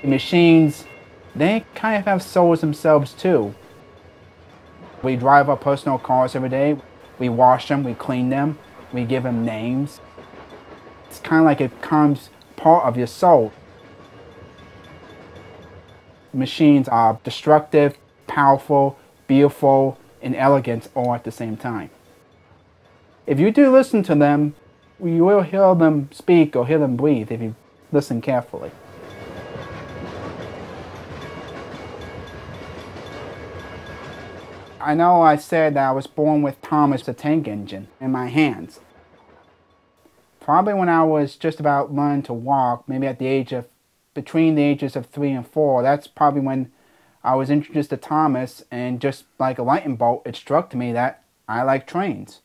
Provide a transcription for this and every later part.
Machines, they kind of have souls themselves too. We drive our personal cars every day. We wash them, we clean them, we give them names. It's kind of like it becomes part of your soul. Machines are destructive, powerful, beautiful, and elegant all at the same time. If you do listen to them, you will hear them speak or hear them breathe if you listen carefully. I know I said that I was born with Thomas the Tank Engine in my hands. Probably when I was just about learning to walk, maybe at the age of, between the ages of 3 and 4, that's probably when I was introduced to Thomas, and just like a lightning bolt, it struck to me that I like trains.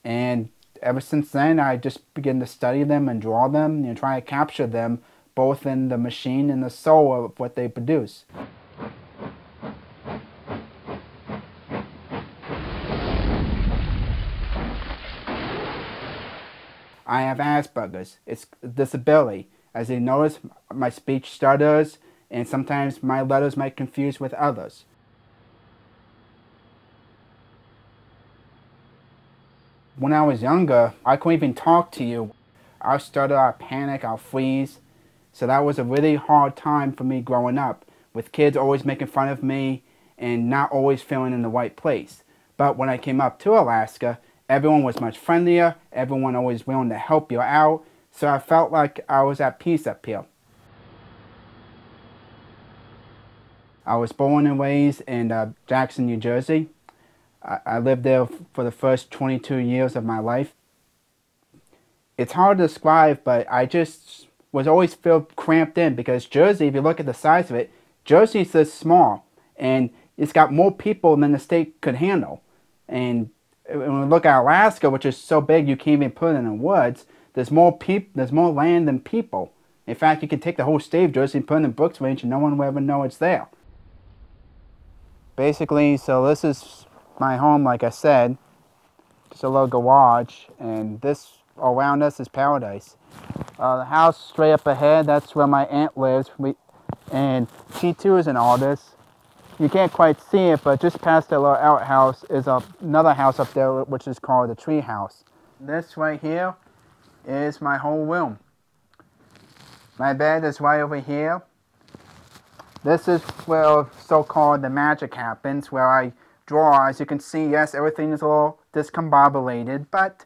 And ever since then, I just began to study them and draw them, and try to capture them both in the machine and the soul of what they produce. I have Asperger's. It's a disability. As you notice, my speech stutters, and sometimes my letters might confuse with others. When I was younger, I couldn't even talk to you. I'll stutter, I'll panic, I'll freeze. So that was a really hard time for me growing up, with kids always making fun of me and not always feeling in the right place. But when I came up to Alaska, everyone was much friendlier, everyone always willing to help you out, so I felt like I was at peace up here. I was born and raised in Jackson, New Jersey. I lived there for the first 22 years of my life. It's hard to describe, but I just was always feel cramped in, because Jersey, if you look at the size of it, Jersey's this small, and it's got more people than the state could handle. And when we look at Alaska, which is so big you can't even put it in the woods, there's more land than people. In fact, you can take the whole state of Jersey and put it in the Brooks Range and no one will ever know it's there. Basically, so this is my home, like I said. Just a little garage, and this around us is paradise. The house straight up ahead, that's where my aunt lives, and she too is an artist. You can't quite see it, but just past the little outhouse is another house up there, which is called the tree house. This right here is my whole room. My bed is right over here. This is where so-called the magic happens, where I draw. As you can see, yes, everything is a little discombobulated, but,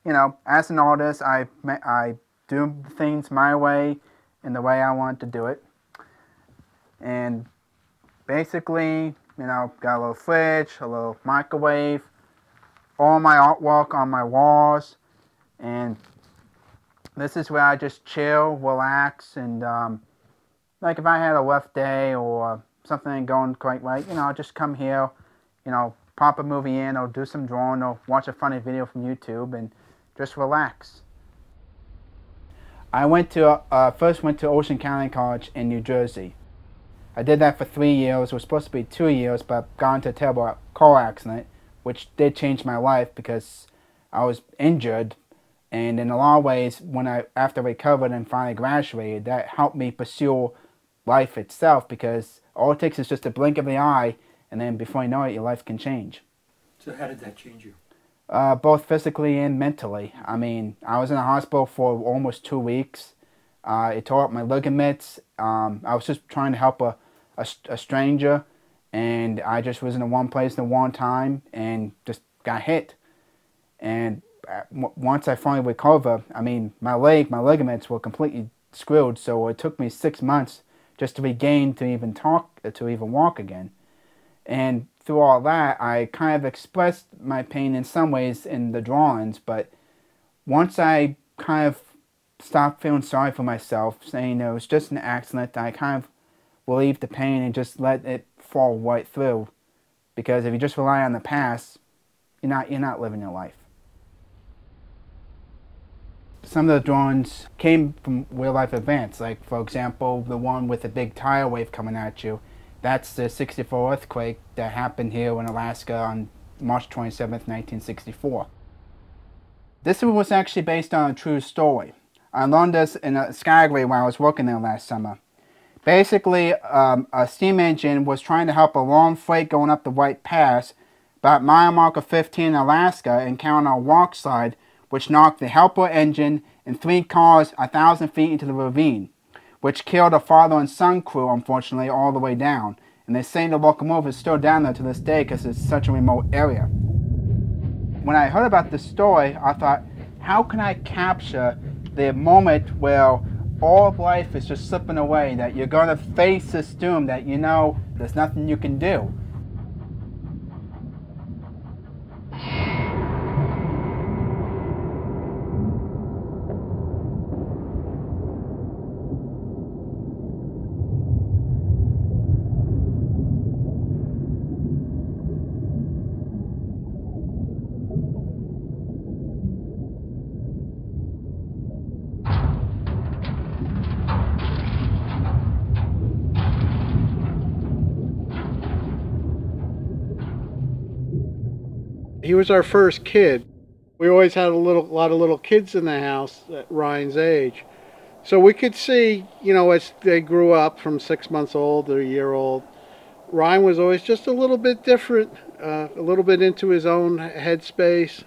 you know, as an artist, I do things my way and the way I want to do it. And basically, you know, got a little fridge, a little microwave, all my artwork on my walls, and this is where I just chill, relax, and like if I had a rough day or something ain't going quite right, you know, I'll just come here, you know, pop a movie in, or do some drawing, or watch a funny video from YouTube, and just relax. I first went to Ocean County College in New Jersey. I did that for 3 years. It was supposed to be 2 years, but got into a terrible car accident, which did change my life because I was injured. And in a lot of ways, after I recovered and finally graduated, that helped me pursue life itself, because all it takes is just a blink of the eye, and then before you know it, your life can change. So how did that change you? Both physically and mentally. I mean, I was in the hospital for almost 2 weeks. It tore up my ligaments. I was just trying to help a stranger, and I just was in the wrong place at the wrong time and just got hit. And once I finally recovered, I mean, my ligaments were completely screwed, so it took me 6 months just to regain, to even walk again. And through all that, I kind of expressed my pain in some ways in the drawings, but once I kind of stopped feeling sorry for myself, saying it was just an accident, I kind of relieved the pain and just let it fall right through. Because if you just rely on the past, you're not living your life. Some of the drawings came from real life events, like for example, the one with the big tidal wave coming at you. That's the 64 earthquake that happened here in Alaska on March 27th, 1964. This one was actually based on a true story. I learned this in a Skagway while I was working there last summer. Basically, a steam engine was trying to help a long freight going up the White Pass, but at mile marker 15 in Alaska, encountered a rock slide which knocked the helper engine and 3 cars 1,000 feet into the ravine, which killed a father and son crew, unfortunately, all the way down. And they say the locomotive is still down there to this day because it's such a remote area. When I heard about this story, I thought, how can I capture the moment where all of life is just slipping away, that you're going to face this doom, that you know there's nothing you can do? He was our first kid. We always had a lot of little kids in the house at Ryan's age. So we could see, you know, as they grew up from 6 months old to a year old, Ryan was always just a little bit different, a little bit into his own headspace,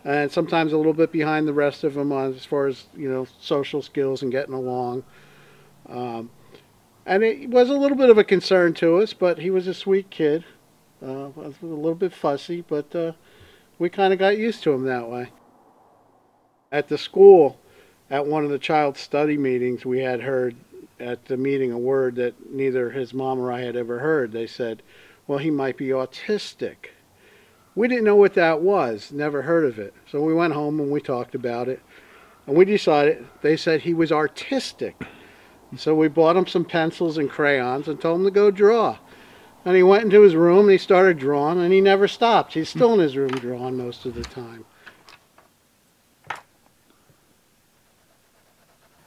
and sometimes a little bit behind the rest of them as far as, you know, social skills and getting along. And it was a little bit of a concern to us, but he was a sweet kid. Was a little bit fussy, but we kind of got used to him that way. At the school, at one of the child study meetings, we had heard at the meeting a word that neither his mom or I had ever heard. They said, well, he might be autistic. We didn't know what that was, never heard of it. So we went home and we talked about it. And we decided, they said he was artistic. So we bought him some pencils and crayons and told him to go draw. And he went into his room and he started drawing, and he never stopped. He's still in his room drawing most of the time.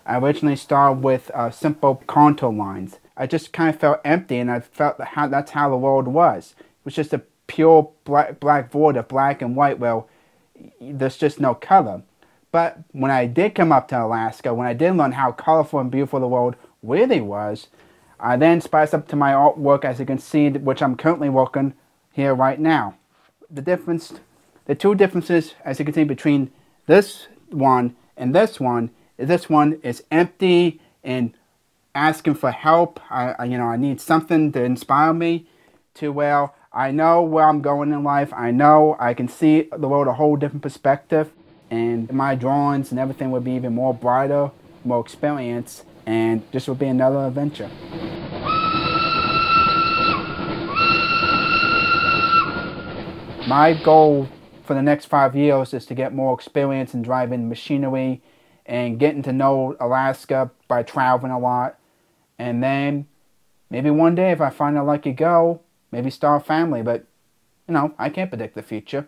I originally started with simple contour lines. I just kind of felt empty, and I felt that's how the world was. It was just a pure black void of black and white where there's just no color. But when I did come up to Alaska, when I did learn how colorful and beautiful the world really was, I then spiced up to my artwork, as you can see, which I'm currently working here right now. The two differences, as you can see, between this one and this one is empty and asking for help. I need something to inspire me to, well, I know where I'm going in life. I know I can see the world a whole different perspective, and my drawings and everything would be even more brighter, more experience, and this would be another adventure. My goal for the next 5 years is to get more experience in driving machinery and getting to know Alaska by traveling a lot. And then maybe one day, if I find I like it go, maybe start a family. But, you know, I can't predict the future.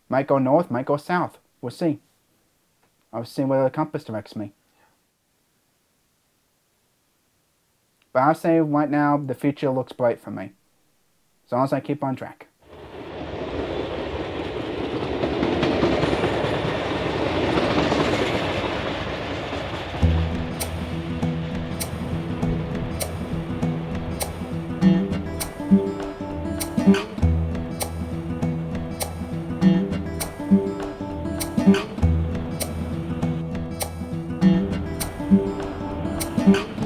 Might go north, might go south. We'll see. I'll see where the compass directs me. But I'll say right now, the future looks bright for me, as long as I keep on track. No.